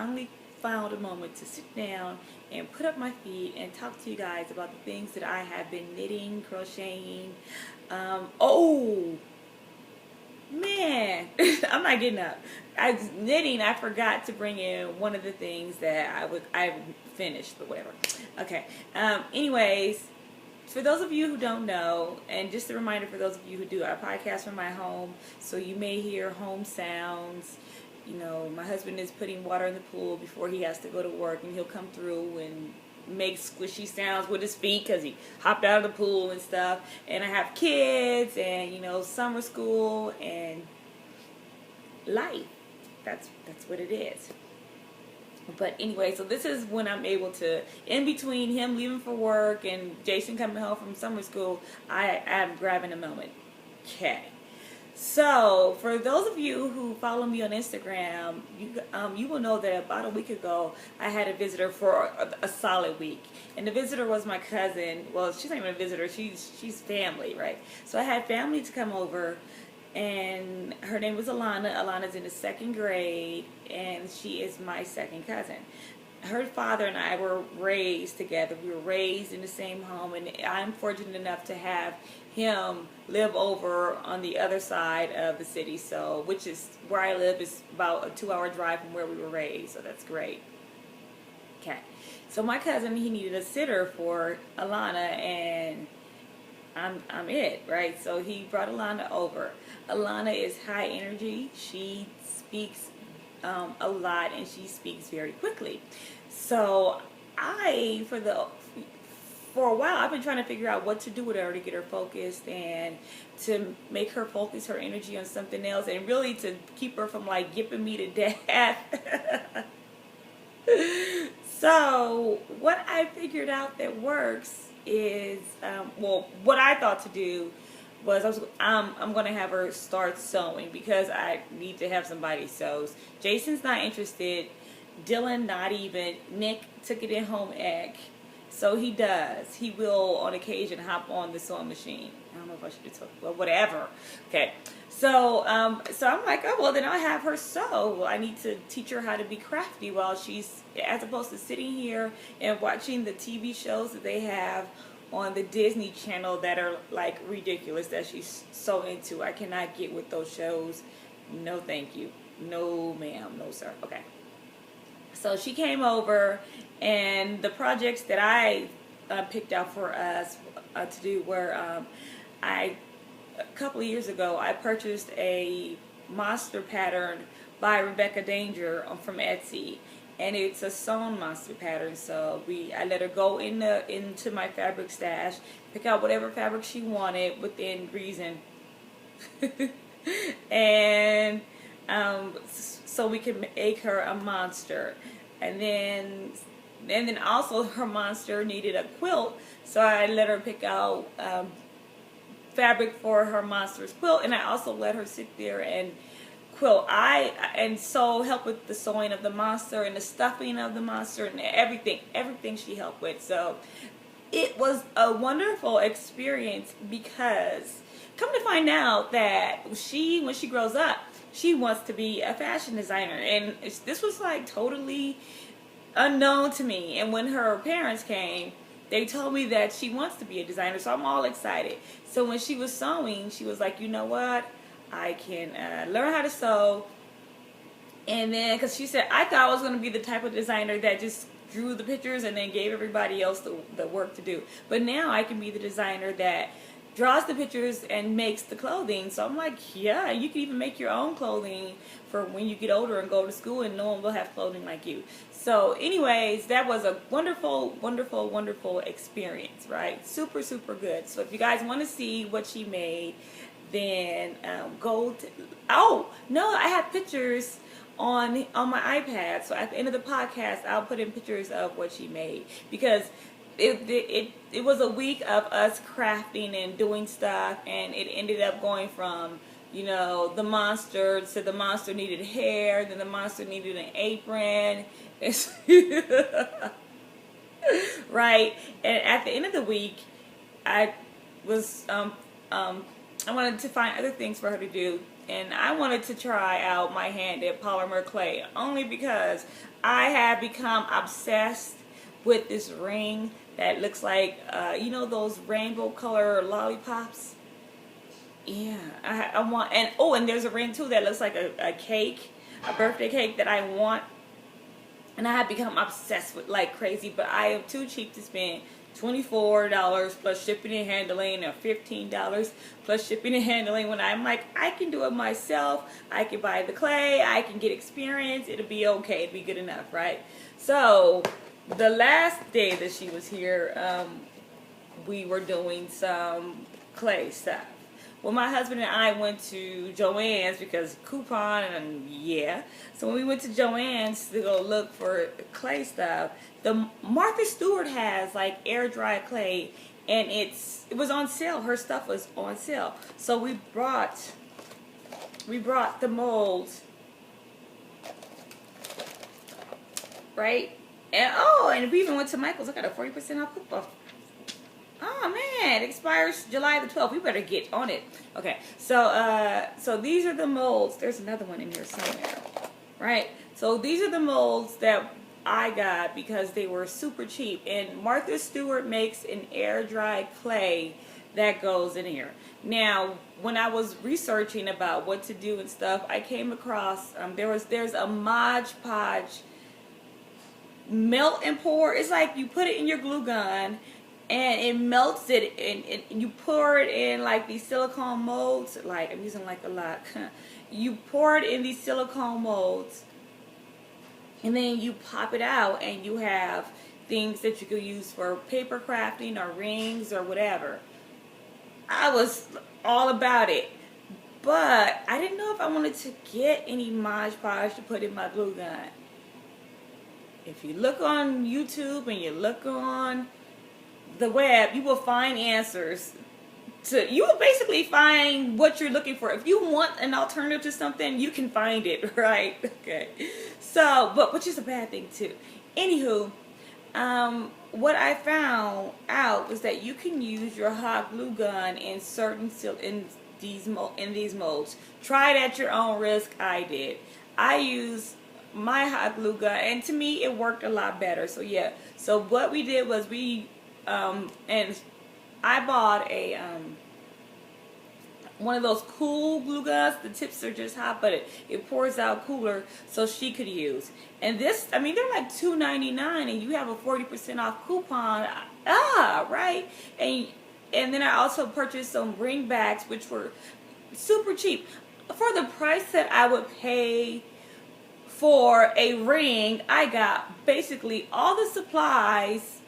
finally found a moment to sit down and put up my feet and talk to you guys about the things that I have been knitting, crocheting. Oh man, I'm not getting up. Knitting. I forgot to bring in one of the things that I finished, but whatever. Okay. Anyways, for those of you who don't know, and just a reminder for those of you who do, I podcast from my home, so you may hear home sounds. You know, my husband is putting water in the pool before he has to go to work, and he'll come through and make squishy sounds with his feet because he hopped out of the pool and stuff. And I have kids, and summer school and life. That's what it is. But anyway, so this is when I'm able to, in between him leaving for work and Jason coming home from summer school, I am grabbing a moment. Okay. So, for those of you who follow me on Instagram, you will know that about a week ago, I had a visitor for a solid week. And the visitor was my cousin. Well, she's not even a visitor. She's family, right? So I had family to come over, and her name was Alana. Alana's in the 2nd grade, and she is my second cousin. Her father and I were raised together. We were raised in the same home, and I'm fortunate enough to have him live over on the other side of the city. So, which is where I live is about a 2-hour drive from where we were raised. So that's great. Okay. So my cousin, he needed a sitter for Alana, and I'm it, right? So he brought Alana over. Alana is high energy. She speaks a lot, and she speaks very quickly. So for a while, I've been trying to figure out what to do with her to get her focused and to make her focus her energy on something else, and really to keep her from like yipping me to death. So what I figured out that works is, what I thought to do was I'm going to have her start sewing because I need to have somebody sews. Jason's not interested. Dylan not even. Nick took it in home ec. So he does. He will on occasion hop on the sewing machine. I don't know if I should have told, well, whatever. Okay. So I'm like, oh, well, then I'll have her sew. Well, I need to teach her how to be crafty while she's, as opposed to sitting here and watching the TV shows that they have on the Disney Channel that are like ridiculous that she's so into. I cannot get with those shows. No, thank you. No, ma'am. No, sir. Okay. So she came over, and the projects that I picked out for us to do were, a couple of years ago, I purchased a monster pattern by Rebecca Danger from Etsy. And it's a sewn monster pattern, so I let her go into my fabric stash, pick out whatever fabric she wanted within reason, and so we can make her a monster. And then also her monster needed a quilt, so I let her pick out fabric for her monster's quilt, and I also let her sit there and quilt. And so help with the sewing of the monster and the stuffing of the monster and everything she helped with. So it was a wonderful experience because come to find out that when she grows up, she wants to be a fashion designer, and this was like totally unknown to me. And when her parents came, they told me that she wants to be a designer, so I'm all excited. So when she was sewing, she was like, you know what? I can learn how to sew. And then, because she said, I thought I was going to be the type of designer that just drew the pictures and then gave everybody else the work to do. But now I can be the designer that draws the pictures and makes the clothing. So I'm like, yeah, you can even make your own clothing for when you get older and go to school, and no one will have clothing like you. So anyways, that was a wonderful, wonderful, wonderful experience, right? Super, super good. So if you guys want to see what she made, then oh no, I have pictures on my iPad. So at the end of the podcast, I'll put in pictures of what she made, because it was a week of us crafting and doing stuff, and it ended up going from the monster to the monster needed hair, then the monster needed an apron. Right. And at the end of the week, I was I wanted to find other things for her to do. and I wanted to try out my hand at polymer clay only because I have become obsessed with this ring that looks like, you know, those rainbow color lollipops. Yeah, I want, and oh, and there's a ring too that looks like a cake, a birthday cake that I want, and I have become obsessed with like crazy. But I am too cheap to spend $24 plus shipping and handling, or $15 plus shipping and handling. When I'm like, I can do it myself. I can buy the clay. I can get experience. It'll be okay. It'll be good enough, right? So the last day that she was here, we were doing some clay stuff. Well, my husband and I went to Joann's because coupon, and yeah. So when we went to Joann's to go look for clay stuff, the Martha Stewart has like air dry clay, and it was on sale. Her stuff was on sale. So we brought the molds, right? And we even went to Michael's. I got a 40% off coupon. Oh man, it expires July the 12th. We better get on it. Okay, so these are the molds. There's another one in here somewhere, right? So these are the molds that I got because they were super cheap. And Martha Stewart makes an air dry clay that goes in here. Now, when I was researching about what to do and stuff, I came across there's a Mod Podge melt and pour. It's like you put it in your glue gun, and it melts it, and you pour it in like these silicone molds. Like, I'm using like a lot. You pour it in these silicone molds, and then you pop it out, and you have things that you could use for paper crafting or rings or whatever. I was all about it, but I didn't know if I wanted to get any Mod Podge to put in my glue gun. If you look on YouTube and you look on the web, you will find answers you will basically find what you're looking for. If you want an alternative to something, you can find it, right? Okay. So, but which is a bad thing too. Anywho, what I found out was that you can use your hot glue gun in these molds. Try it at your own risk. I did. I used my hot glue gun, and to me it worked a lot better. So yeah. So what we did was and I bought a one of those cool glue guns. The tips are just hot, but it pours out cooler, so she could use. And this, I mean, they're like $2.99, and you have a 40% off coupon. Right. And then I also purchased some ring backs, which were super cheap for the price that I would pay for a ring. I got basically all the supplies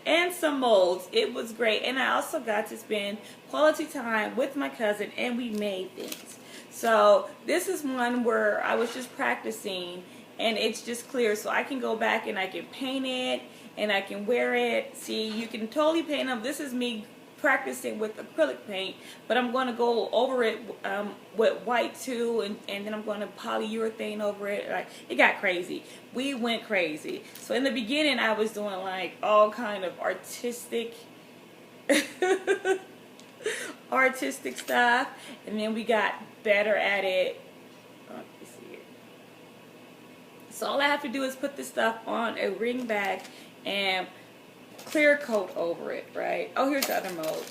and some molds. It was great, and I also got to spend quality time with my cousin, and we made things. So this is one where I was just practicing, and it's just clear, so I can go back and I can paint it, and I can wear it. See, you can totally paint them. This is me practicing with acrylic paint, but I'm going to go over it with white too, and then I'm going to polyurethane over it. Like, it got crazy. We went crazy. So in the beginning, I was doing like all kind of artistic stuff, and then we got better at it. Let me see it. So all I have to do is put this stuff on a ring bag and clear coat over it, right? Oh, here's the other mold.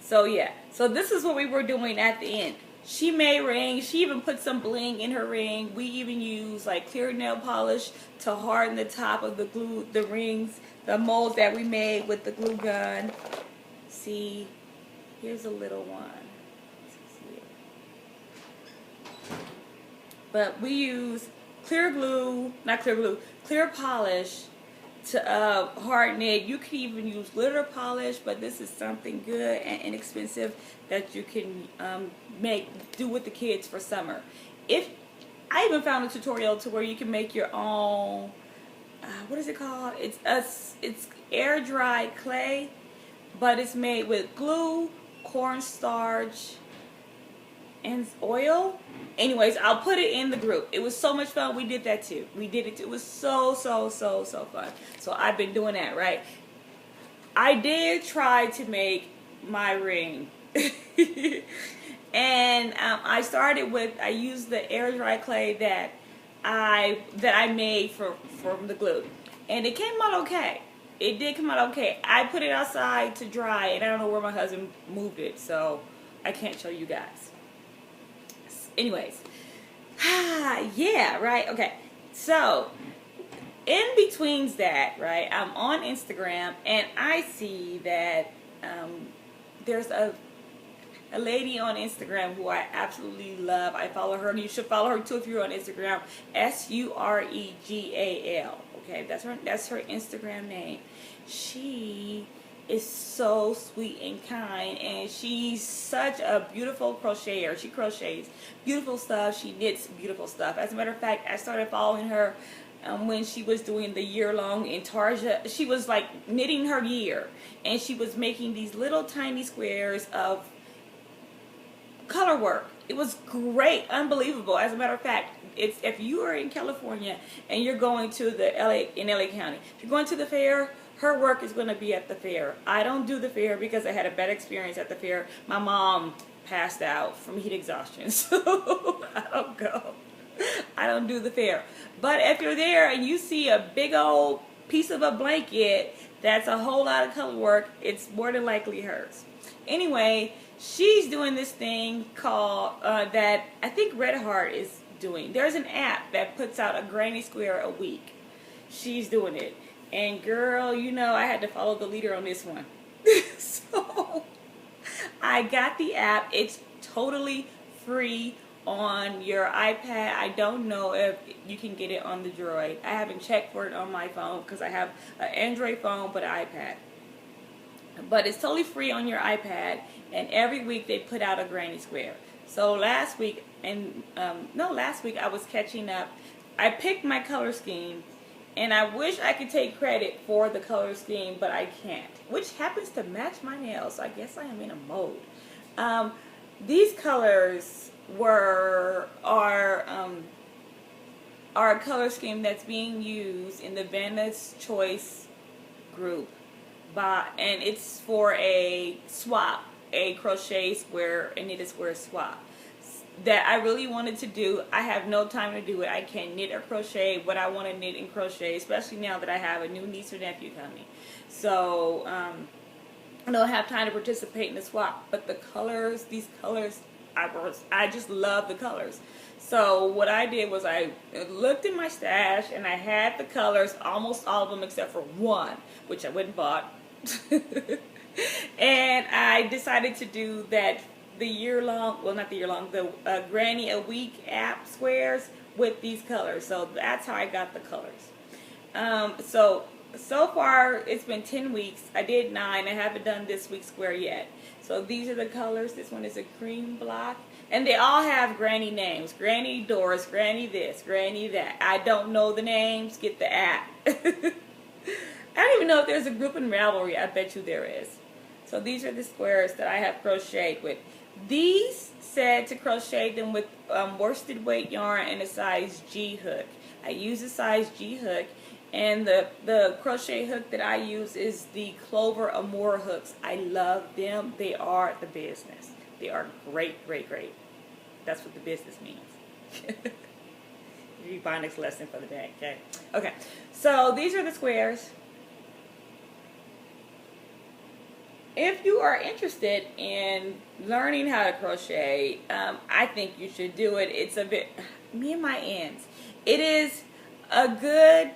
So yeah, so this is what we were doing at the end. She made rings. She even put some bling in her ring. We even used like clear nail polish to harden the top of the rings, the molds that we made with the glue gun. See, here's a little one. But we use clear polish to harden it. You can even use glitter polish, but this is something good and inexpensive that you can do with the kids for summer. I even found a tutorial to where you can make your own, what is it called? It's air dried clay, but it's made with glue, cornstarch, and oil. Anyways, I'll put it in the group. It was so much fun. We did that too. We did it too. It was so fun. So I've been doing that, right? I did try to make my ring. And I used the air dry clay that I made from the glue, and it came out okay. It did come out okay. I put it outside to dry, and I don't know where my husband moved it, so I can't show you guys. Anyways, yeah, right, okay. So in between that, right, I'm on Instagram, and I see that there's a lady on Instagram who I absolutely love. I follow her, and you should follow her too if you're on Instagram. Suregal. Okay, that's her Instagram name. She is so sweet and kind, and she's such a beautiful crocheter. She crochets beautiful stuff. She knits beautiful stuff. As a matter of fact, I started following her when she was doing the year-long Intarsia. She was like knitting her year, and she was making these little tiny squares of color work. It was great, unbelievable. As a matter of fact, if you are in California and you're going to the LA County, if you're going to the fair, her work is going to be at the fair. I don't do the fair because I had a bad experience at the fair. My mom passed out from heat exhaustion, so I don't go. I don't do the fair. But if you're there and you see a big old piece of a blanket that's a whole lot of color work, it's more than likely hers. Anyway, she's doing this thing called that I think Red Heart is doing. There's an app that puts out a granny square a week. She's doing it. And girl, you know, I had to follow the leader on this one. So I got the app. It's totally free on your iPad. I don't know if you can get it on the Droid. I haven't checked for it on my phone because I have an Android phone but an iPad. But it's totally free on your iPad, and every week they put out a granny square. So last week I was catching up. I picked my color scheme, and I wish I could take credit for the color scheme, but I can't, which happens to match my nails, so I guess I am in a mode. These colors are a color scheme that's being used in the Vanna's Choice group, and it's for a swap, a crochet square, a knitted square swap that I really wanted to do. I have no time to do it. I can't knit or crochet what I want to knit and crochet, especially now that I have a new niece or nephew coming. So I don't have time to participate in the swap. But the colors, these colors, I just love the colors. So what I did was I looked in my stash, and I had the colors, almost all of them except for one, which I went and bought. And I decided to do that the Granny a Week app squares with these colors. So that's how I got the colors. So far it's been 10 weeks. I did 9. I haven't done this week's square yet. So these are the colors. This one is a cream block. And they all have granny names. Granny Doris, Granny this, Granny that. I don't know the names. Get the app. I don't even know if there's a group in Ravelry. I bet you there is. So these are the squares that I have crocheted with. These said to crochet them with worsted weight yarn and a size G hook. I use a size G hook, and the crochet hook that I use is the Clover Amore hooks. I love them. They are the business. They are great, great, great. That's what the business means. Ebonics lesson for the day. Okay. So these are the squares. If you are interested in learning how to crochet, I think you should do it. It's a bit, me and my ends. It is a good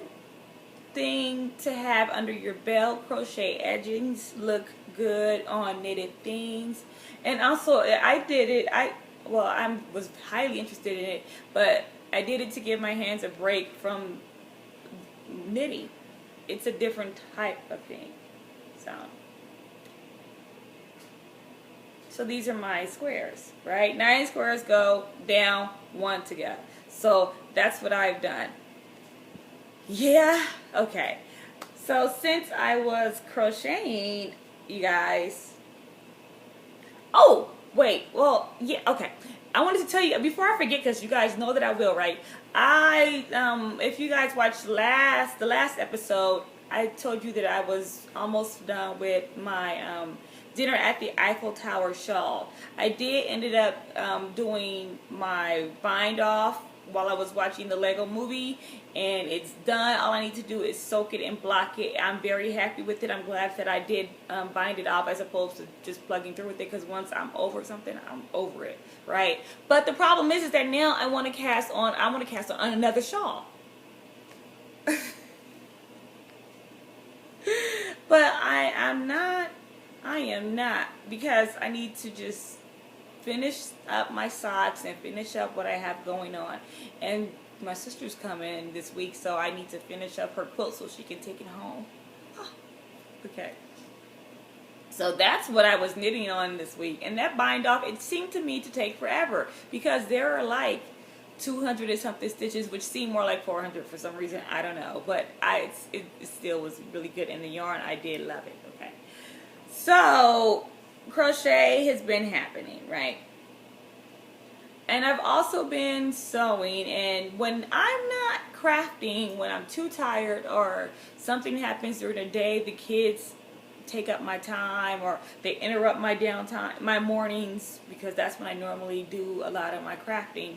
thing to have under your belt. Crochet edgings look good on knitted things. And also, I did it, I was highly interested in it, but I did it to give my hands a break from knitting. It's a different type of thing. So these are my squares, right? 9 squares go down, 1 to go. So that's what I've done. Yeah, okay. So since I was crocheting, you guys. Oh, wait. Well, yeah, okay. I wanted to tell you before I forget, because you guys know that I will, right? If you guys watched the last episode, I told you that I was almost done with my dinner at the Eiffel Tower shawl. I did ended up doing my bind off while I was watching the Lego movie, and it's done. All I need to do is soak it and block it. I'm very happy with it. I'm glad that I did bind it off as opposed to just plugging through with it, because once I'm over something, I'm over it, right? But the problem is that now I want to cast on another shawl. But I am not, because I need to just finish up my socks and finish up what I have going on. And my sister's coming this week, so I need to finish up her quilt so she can take it home. Okay. So that's what I was knitting on this week. And that bind off, it seemed to me to take forever, because there are like 200 and something stitches, which seem more like 400 for some reason. I don't know. But it still was really good. And the yarn, I did love it. Okay. So crochet has been happening, right? And I've also been sewing, and when I'm not crafting, when I'm too tired or something happens during the day, the kids take up my time or they interrupt my downtime, my mornings, because that's when I normally do a lot of my crafting.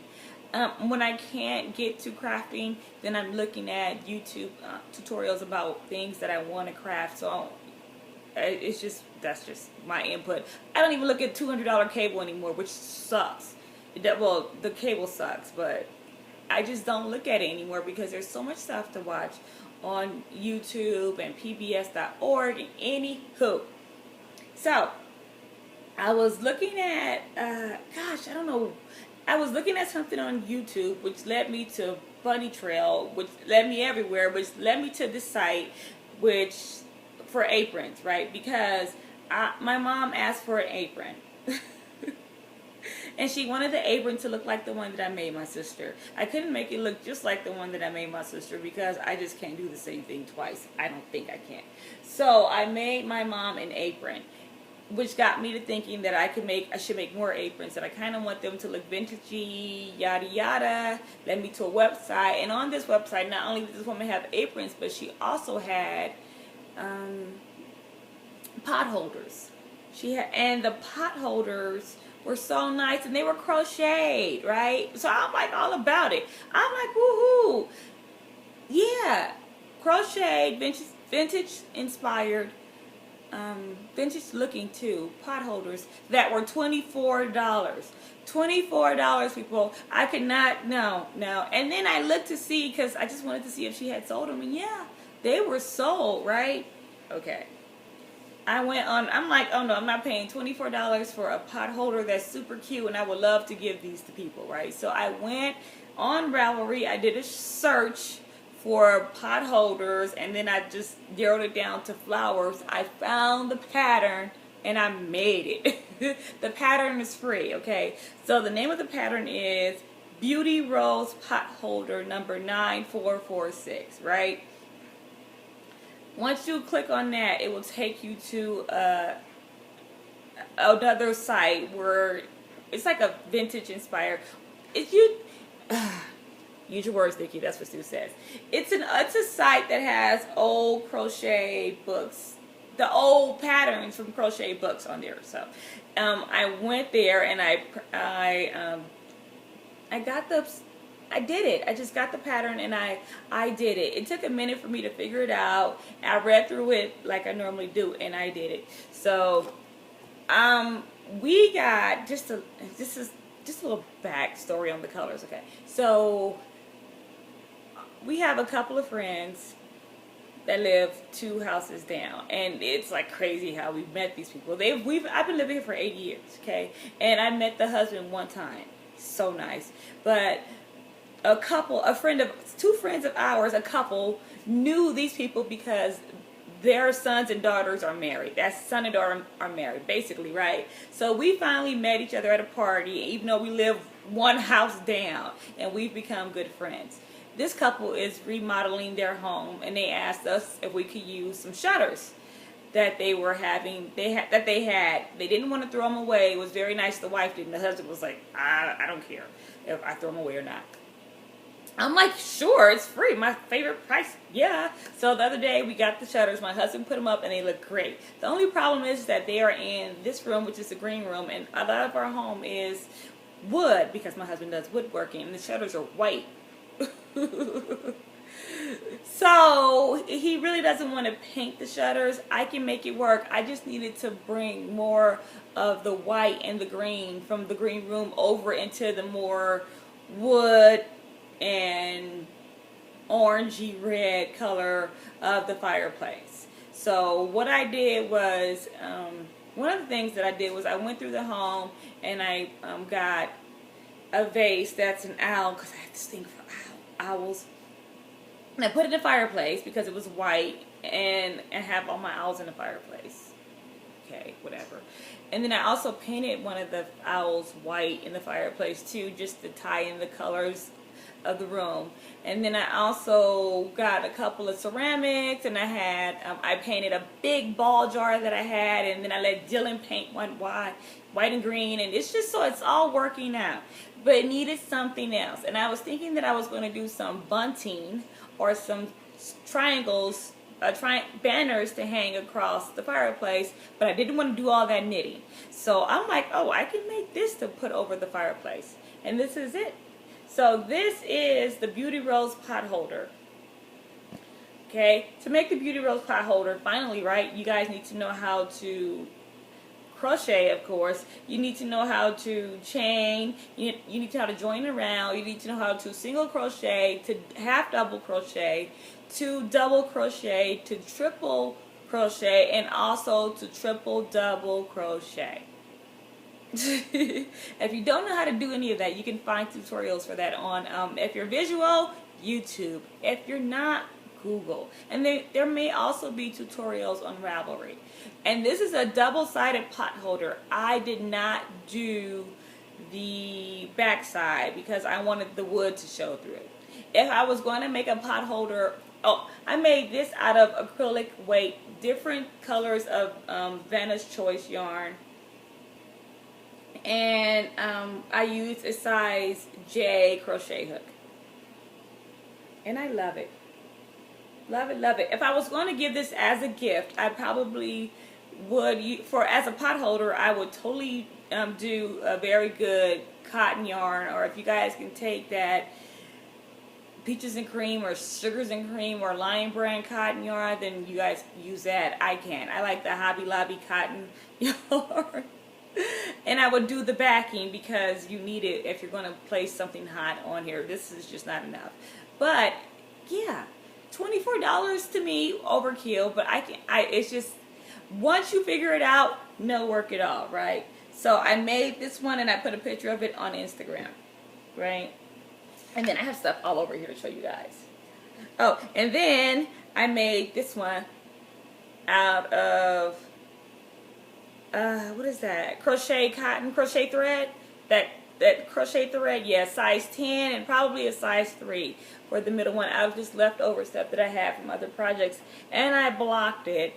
When I can't get to crafting, then I'm looking at YouTube tutorials about things that I want to craft. So that's just my input. I don't even look at $200 cable anymore, which sucks. Well, the cable sucks, but I just don't look at it anymore because there's so much stuff to watch on YouTube and pbs.org and anywho. So I was looking at, I don't know. I was looking at something on YouTube, which led me to Bunny Trail, which led me everywhere, which led me to this site, which for aprons, right? Because my mom asked for an apron. And she wanted the apron to look like the one that I made my sister. I couldn't make it look just like the one that I made my sister because I just can't do the same thing twice. I don't think I can. So I made my mom an apron, which got me to thinking that I should make more aprons, and I kind of want them to look vintagey, yada yada. Led me to a website, and on this website, not only did this woman have aprons, but she also had pot holders. And the pot holders were so nice, and they were crocheted, right? So I'm like all about it. I'm like, woohoo! Yeah, crocheted, vintage inspired. Vintage looking too, pot holders that were $24. $24, people. I could not, no. And then I looked to see, because I just wanted to see if she had sold them, and yeah, they were sold, right? Okay. I went on, I'm like, oh no, I'm not paying $24 for a pot holder that's super cute, and I would love to give these to people, right? So I went on Ravelry, I did a search for pot holders, and then I just narrowed it down to flowers. I found the pattern and I made it. The pattern is free, okay? So the name of the pattern is Beauty Rose Pot Holder number 9446, right? Once you click on that, it will take you to another site where it's like a vintage inspired. Use your words, Nikki. That's what Sue says. It's a site that has old crochet books, the old patterns from crochet books on there. So, I went there and I did it. I just got the pattern and I did it. It took a minute for me to figure it out. I read through it like I normally do, and I did it. So, we got just a little backstory on the colors. Okay, so we have a couple of friends that live 2 houses down, and it's like crazy how we've met these people. I've been living here for 8 years, okay, and I met the husband one time. So nice, but two friends of ours, a couple knew these people because their sons and daughters are married. That son and daughter are married, basically, right? So we finally met each other at a party, even though we live 1 house down, and we've become good friends. This couple is remodeling their home, and they asked us if we could use some shutters that they were having. They didn't want to throw them away. It was very nice. The wife did, and the husband was like, I don't care if I throw them away or not. I'm like, sure, it's free. My favorite price. Yeah. So the other day we got the shutters. My husband put them up and they look great. The only problem is that they are in this room, which is the green room, and a lot of our home is wood because my husband does woodworking, and the shutters are white. So he really doesn't want to paint the shutters. I can make it work. I just needed to bring more of the white and the green from the green room over into the more wood and orangey red color of the fireplace. So what I did was, one of the things that I did was I went through the home and I got a vase that's an owl, because I have this thing for owls. And I put it in the fireplace because it was white, and have all my owls in the fireplace. Okay, whatever. And then I also painted one of the owls white in the fireplace too, just to tie in the colors of the room. And then I also got a couple of ceramics, and I had I painted a big ball jar that I had, and then I let Dylan paint one white and green, and it's just so it's all working out. But it needed something else, and I was thinking that I was going to do some bunting or some triangles, banners to hang across the fireplace, but I didn't want to do all that knitting. So I'm like, oh, I can make this to put over the fireplace, and this is it. So this is the Beauty Rose pot holder. Okay, to make the Beauty Rose pot holder, finally, right, you guys need to know how to crochet, of course. You need to know how to chain. You need to know how to join around. You need to know how to single crochet, to half double crochet, to double crochet, to triple crochet, and also to triple double crochet. If you don't know how to do any of that, you can find tutorials for that on, if you're visual, YouTube. If you're not, Google. And there may also be tutorials on Ravelry. And this is a double-sided pot holder. I did not do the backside because I wanted the wood to show through. If I was going to make a pot holder, I made this out of acrylic weight, different colors of Vanna's Choice yarn. And I used a size J crochet hook. And I love it. Love it, love it. If I was going to give this as a gift, I probably would, as a pot holder, I would totally do a very good cotton yarn, or if you guys can take that Peaches and Cream or Sugars and Cream or Lion Brand cotton yarn, then you guys use that. I can. I like the Hobby Lobby cotton yarn. And I would do the backing because you need it if you're going to place something hot on here. This is just not enough. But yeah, $24 to me, overkill. But it's just, once you figure it out, no work at all, right? So I made this one and I put a picture of it on Instagram, right? And then I have stuff all over here to show you guys. Oh, and then I made this one out of what is that? Crochet thread. That crochet thread, yeah, size 10 and probably a size 3 for the middle one out of just leftover stuff that I had from other projects. And I blocked it.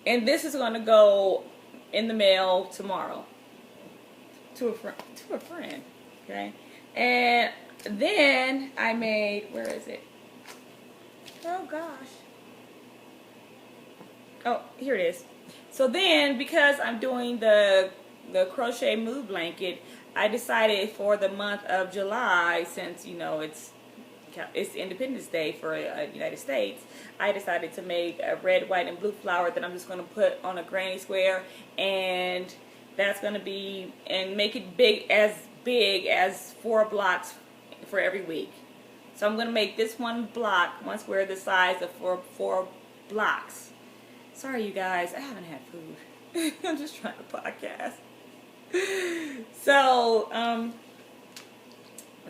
And this is going to go in the mail tomorrow to a friend, okay? And then I made, where is it? Oh gosh. Oh, here it is. So then, because I'm doing the crochet mood blanket, I decided for the month of July, since you know it's Independence Day for the United States, I decided to make a red, white, and blue flower that I'm just going to put on a granny square, and that's going to be, and make it big as 4 blocks for every week. So I'm going to make this one square the size of 4 blocks. Sorry, you guys, I haven't had food. I'm just trying to podcast. So,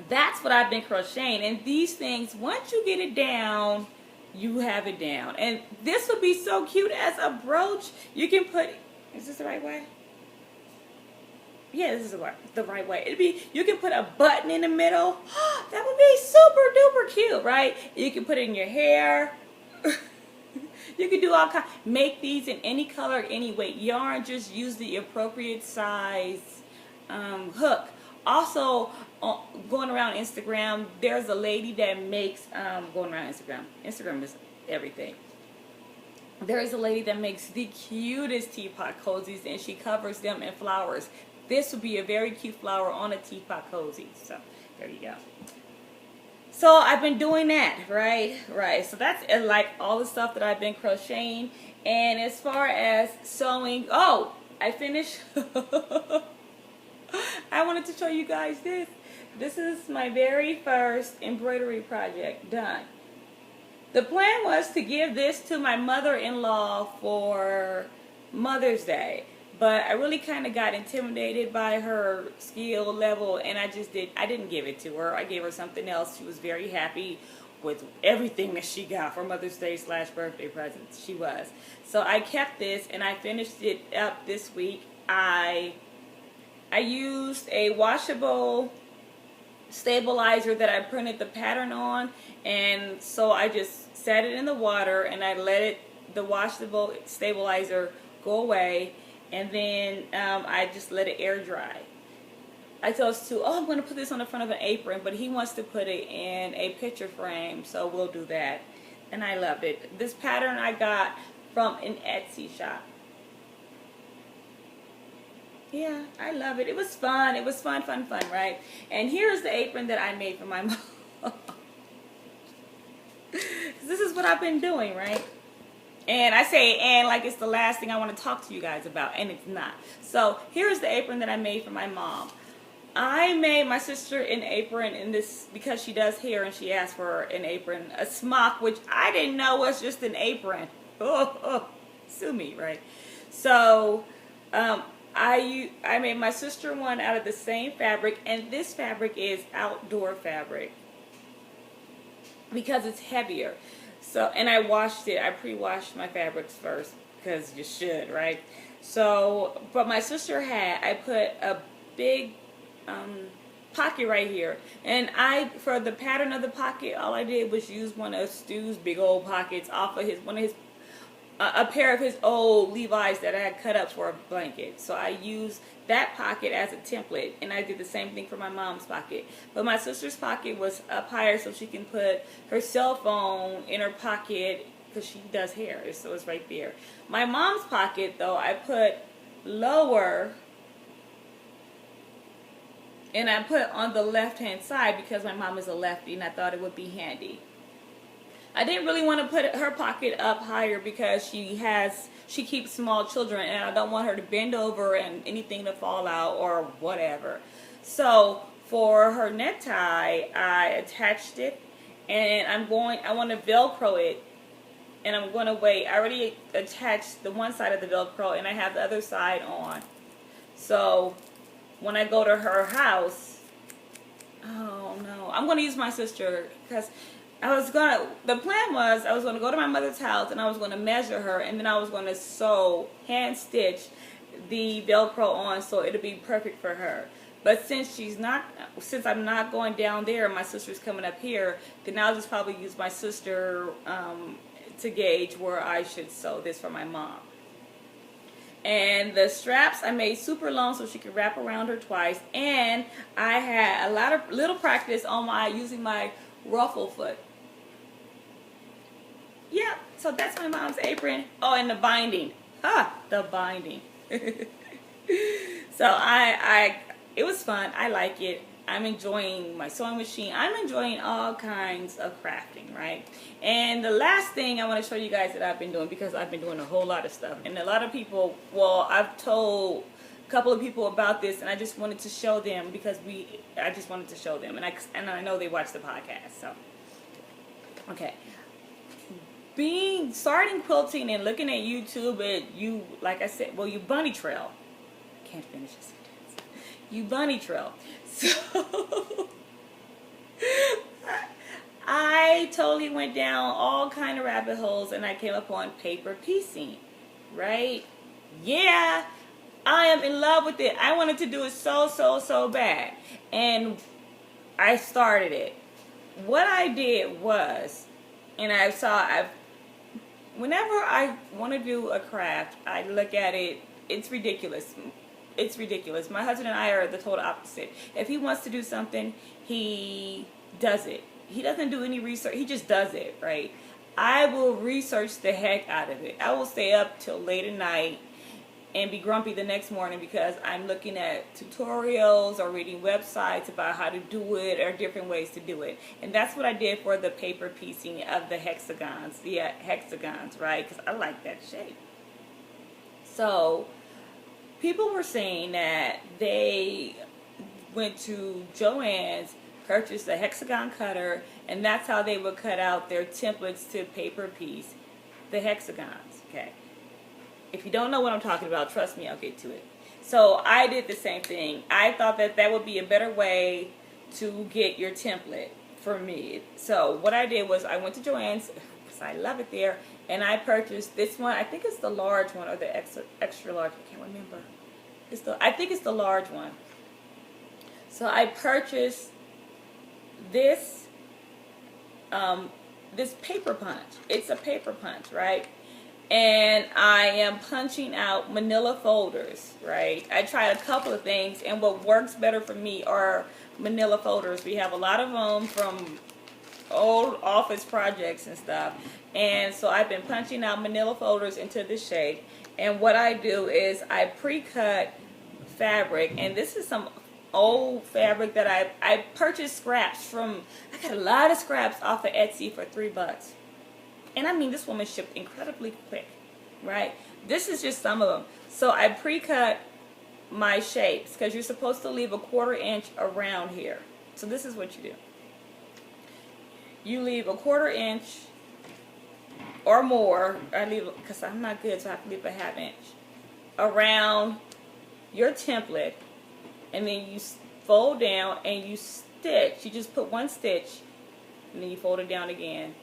that's what I've been crocheting. And these things, once you get it down, you have it down. And this would be so cute as a brooch. You can put, is this the right way? Yeah, this is the right way. You can put a button in the middle. That would be super duper cute, right? You can put it in your hair. You can do all kinds. Make these in any color, any weight yarn. Just use the appropriate size hook. Also, going around Instagram, there's a lady that makes, going around Instagram is everything. There is a lady that makes the cutest teapot cozies, and she covers them in flowers. This would be a very cute flower on a teapot cozy. So there you go. So I've been doing that, right. So that's like all the stuff that I've been crocheting. And as far as sewing, oh, I finished. I wanted to show you guys this. This is my very first embroidery project done. The plan was to give this to my mother-in-law for Mother's Day, but I really kind of got intimidated by her skill level, and I didn't give it to her. I gave her something else. She was very happy with everything that she got for Mother's Day / birthday presents. She was. So I kept this, and I finished it up this week. I used a washable stabilizer that I printed the pattern on, and so I just set it in the water and I let the washable stabilizer go away, and then I just let it air dry. I told Stu, oh, I'm going to put this on the front of an apron, but he wants to put it in a picture frame, so we'll do that. And I loved it. This pattern I got from an Etsy shop. Yeah, I love it. It was fun. It was fun, right? And here's the apron that I made for my mom. This is what I've been doing, right? And I say and like it's the last thing I want to talk to you guys about, and it's not. So here's the apron that I made for my mom. I made my sister an apron in this because she does hair and she asked for an apron, a smock, which I didn't know was just an apron. Sue me, right? So I made my sister one out of the same fabric, and this fabric is outdoor fabric because it's heavier. So, and I washed it. I pre-washed my fabrics first because you should, right? So, but my sister I put a big pocket right here, and for the pattern of the pocket, all I did was use one of Stu's big old pockets off of a pair of his old Levi's that I had cut up for a blanket. So I used that pocket as a template, and I did the same thing for my mom's pocket. But my sister's pocket was up higher so she can put her cell phone in her pocket because she does hair, so it's right there. My mom's pocket, though, I put lower, and I put on the left-hand side because my mom is a lefty, and I thought it would be handy. I didn't really want to put her pocket up higher because she keeps small children, and I don't want her to bend over and anything to fall out or whatever. So for her necktie, I attached it, and I want to Velcro it, and I'm going to wait. I already attached the one side of the Velcro, and I have the other side on. So when I go to her house, oh no, I'm going to use my sister because the plan was I was going to go to my mother's house and I was going to measure her, and then I was going to hand stitch the Velcro on so it'll be perfect for her. But since I'm not going down there, my sister's coming up here, then I'll just probably use my sister to gauge where I should sew this for my mom. And the straps I made super long so she could wrap around her twice, and I had a little practice on using my ruffle foot. Yeah, so that's my mom's apron. Oh, and the binding. The binding. So it was fun. I like it. I'm enjoying my sewing machine. I'm enjoying all kinds of crafting, right? And the last thing I want to show you guys that I've been doing, because I've been doing a whole lot of stuff, and a lot of people, I've told a couple of people about this, and I just wanted to show them because I just wanted to show them, and I know they watch the podcast. So, okay. Starting quilting and looking at YouTube, like I said, you bunny trail. Can't finish this sentence. You bunny trail. So I totally went down all kind of rabbit holes, and I came upon paper piecing, right? Yeah, I am in love with it. I wanted to do it so bad, and I started it. What I did was, and whenever I want to do a craft, I look at it, it's ridiculous. it's ridiculous. My husband and I are the total opposite. If he wants to do something, he does it. He doesn't do any research. He just does it, right? I will research the heck out of it. I will stay up till late at night and be grumpy the next morning because I'm looking at tutorials or reading websites about how to do it or different ways to do it. And that's what I did for the paper piecing of the hexagons, right? Because I like that shape. So people were saying that they went to Joann's, purchased a hexagon cutter, and that's how they would cut out their templates to paper piece the hexagons. Okay. If you don't know what I'm talking about, trust me, I'll get to it. So I did the same thing. I thought that that would be a better way to get your template for me. So what I did was I went to Joann's, because I love it there, and I purchased this one. I think it's the large one or the extra large. I can't remember. I think it's the large one. So I purchased this this paper punch. It's a paper punch, right? And I am punching out manila folders, right? I tried a couple of things, and what works better for me are manila folders. We have a lot of them from old office projects and stuff, and so I've been punching out manila folders into this shape. And what I do is I pre-cut fabric, and this is some old fabric that I purchased scraps from. I got a lot of scraps off of Etsy for $3. And I mean, this woman shipped incredibly quick, right? This is just some of them. So I pre-cut my shapes because you're supposed to leave a 1/4 inch around here. So this is what you do. You leave a 1/4 inch or more. I leave, because I'm not good, so I have to leave a 1/2 inch around your template. And then you fold down and you stitch. You just put one stitch and then you fold it down again.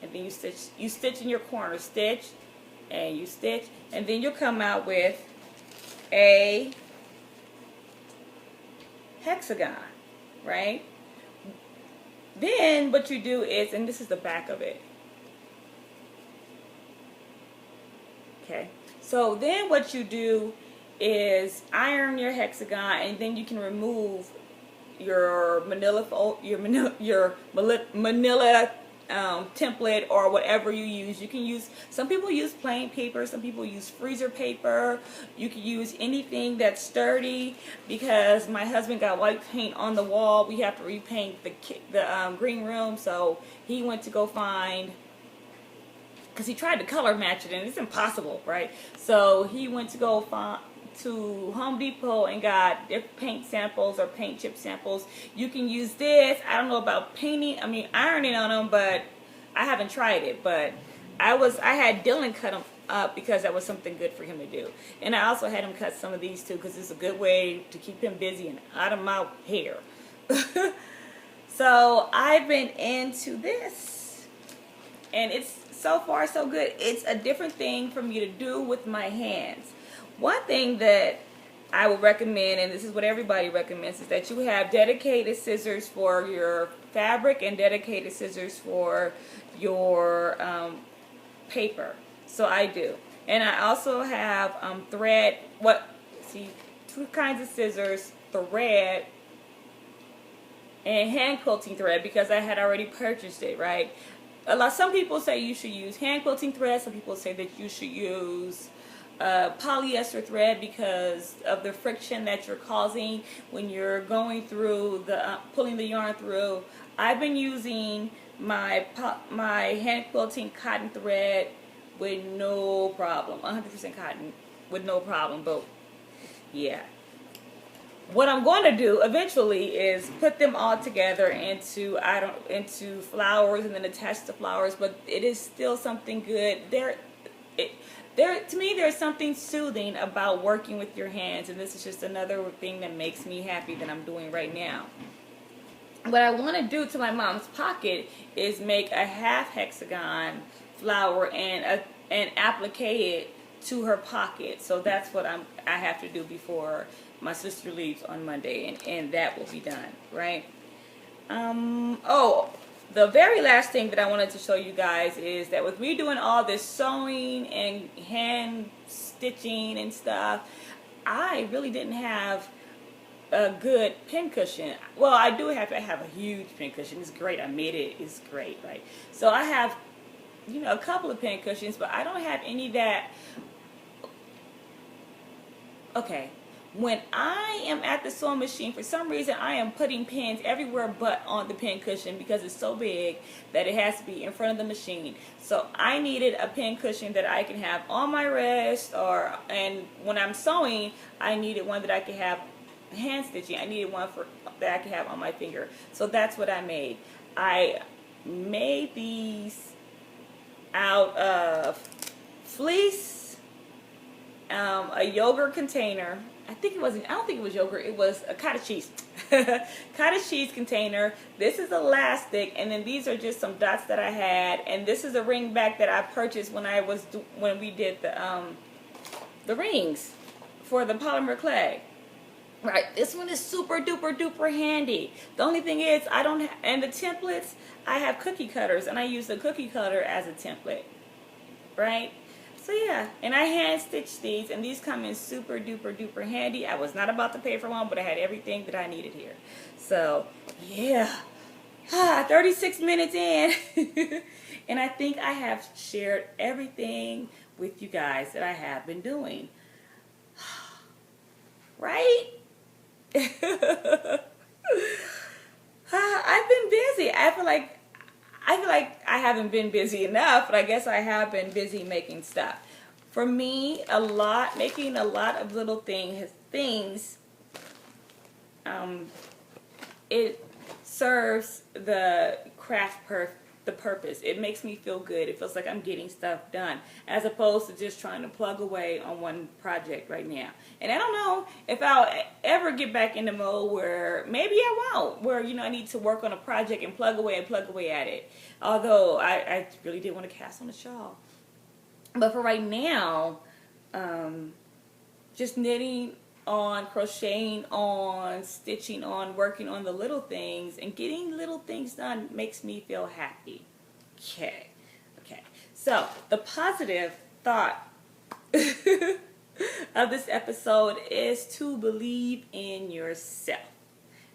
And then you stitch in your corner, stitch, and you stitch, and then you'll come out with a hexagon, right? Then what you do is, and this is the back of it. Okay, so then what you do is iron your hexagon, and then you can remove your manila template or whatever you use. You can use, some people use plain paper, some people use freezer paper. You can use anything that's sturdy, because my husband got white paint on the wall. We have to repaint the green room, so he went to go find, because he tried to color match it and it's impossible, right? So he went to go find to Home Depot and got different paint samples or paint chip samples. You can use this. I don't know about painting, ironing on them, but I haven't tried it. But I had Dylan cut them up because that was something good for him to do. And I also had him cut some of these too, because it's a good way to keep him busy and out of my hair. So I've been into this, and it's so far so good. It's a different thing for me to do with my hands. One thing that I would recommend, and this is what everybody recommends, is that you have dedicated scissors for your fabric and dedicated scissors for your paper. So I do. And I also have thread, two kinds of scissors, thread, and hand quilting thread, because I had already purchased it, right? Some people say you should use hand quilting thread. Some people say that you should use polyester thread because of the friction that you're causing when you're going through the pulling the yarn through. I've been using my hand quilting cotton thread with no problem, 100% cotton with no problem. But yeah, what I'm going to do eventually is put them all together into flowers and then attach the flowers. But it is still something good. To me, there's something soothing about working with your hands, and this is just another thing that makes me happy that I'm doing right now. What I want to do to my mom's pocket is make a 1/2 hexagon flower and applique it to her pocket. So that's what I have to do before my sister leaves on Monday, and that will be done, right? The very last thing that I wanted to show you guys is that with me doing all this sewing and hand stitching and stuff, I really didn't have a good pin cushion. Well, I do have to have a huge pin cushion. It's great. I made it. It's great, right? So I have, a couple of pin cushions, but I don't have any that. Okay. When I am at the sewing machine, for some reason I am putting pins everywhere but on the pin cushion because it's so big that it has to be in front of the machine. So I needed a pin cushion that I can have on my wrist, and when I'm sewing, I needed one that I could have hand stitching. I needed one that I could have on my finger. So that's what I made. I made these out of fleece, a yogurt container. I don't think it was yogurt. It was a cottage cheese. Cottage cheese container. This is elastic, and then these are just some dots that I had, and this is a ring back that I purchased when we did the rings for the polymer clay. Right, this one is super duper duper handy. The only thing is and the templates, I have cookie cutters, and I use the cookie cutter as a template. Right? So yeah, and I hand stitched these, and these come in super duper duper handy. I was not about to pay for one, but I had everything that I needed here. So yeah, 36 minutes in, and I think I have shared everything with you guys that I have been doing. Right? I've been busy. I feel like I haven't been busy enough, but I guess I have been busy making stuff. For me, making a lot of little things, it serves the the purpose. It makes me feel good. It feels like I'm getting stuff done, as opposed to just trying to plug away on one project right now. And I don't know if I'll ever get back in the mode where, maybe I won't, where I need to work on a project and plug away at it. Although I really did want to cast on a shawl. But for right now, just knitting on, crocheting on, stitching on, working on the little things, and getting little things done makes me feel happy. Okay. So the positive thought of this episode is to believe in yourself.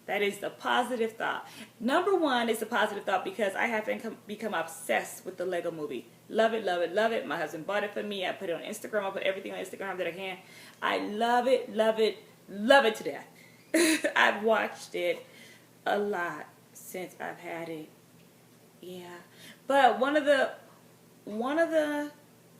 That is the positive thought. Number one is the positive thought because I have become obsessed with the Lego Movie. Love it, love it, love it. My husband bought it for me. I put it on Instagram. I put everything on Instagram that I can. I love it, love it, love it to death. I've watched it a lot since I've had it. Yeah. But one of the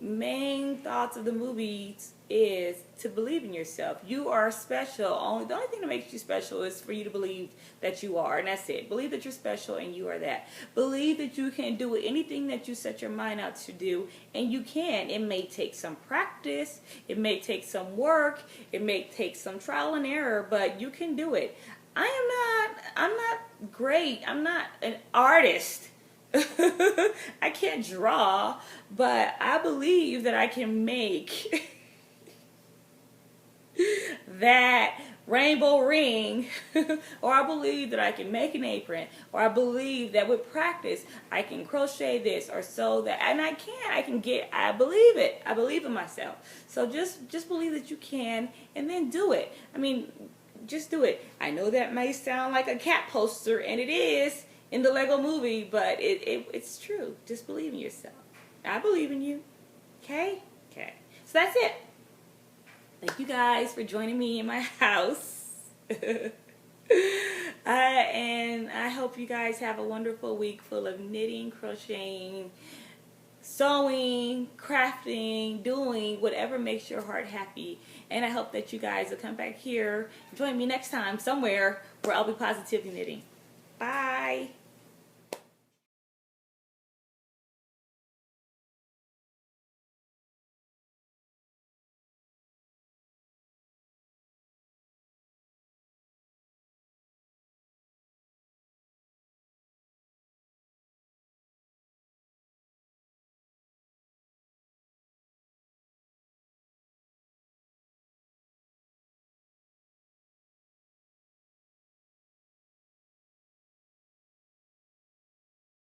main thoughts of the movie is to believe in yourself. You are special. The only thing that makes you special is for you to believe that you are, and that's it. Believe that you're special and you are that. Believe that you can do anything that you set your mind out to do, and you can. It may take some practice, it may take some work, it may take some trial and error, but you can do it. I'm not great. I'm not an artist. I can't draw, but I believe that I can make that rainbow ring, or I believe that I can make an apron, or I believe that with practice I can crochet this or sew that, and I believe it. I believe in myself. So just believe that you can, and then do it. I mean, just do it. I know that may sound like a cat poster, and it is in the Lego Movie, but it's true. Just believe in yourself. I believe in you. Okay? So that's it. Thank you guys for joining me in my house. And I hope you guys have a wonderful week full of knitting, crocheting, sewing, crafting, doing whatever makes your heart happy. And I hope that you guys will come back here and join me next time somewhere where I'll be positively knitting. Bye.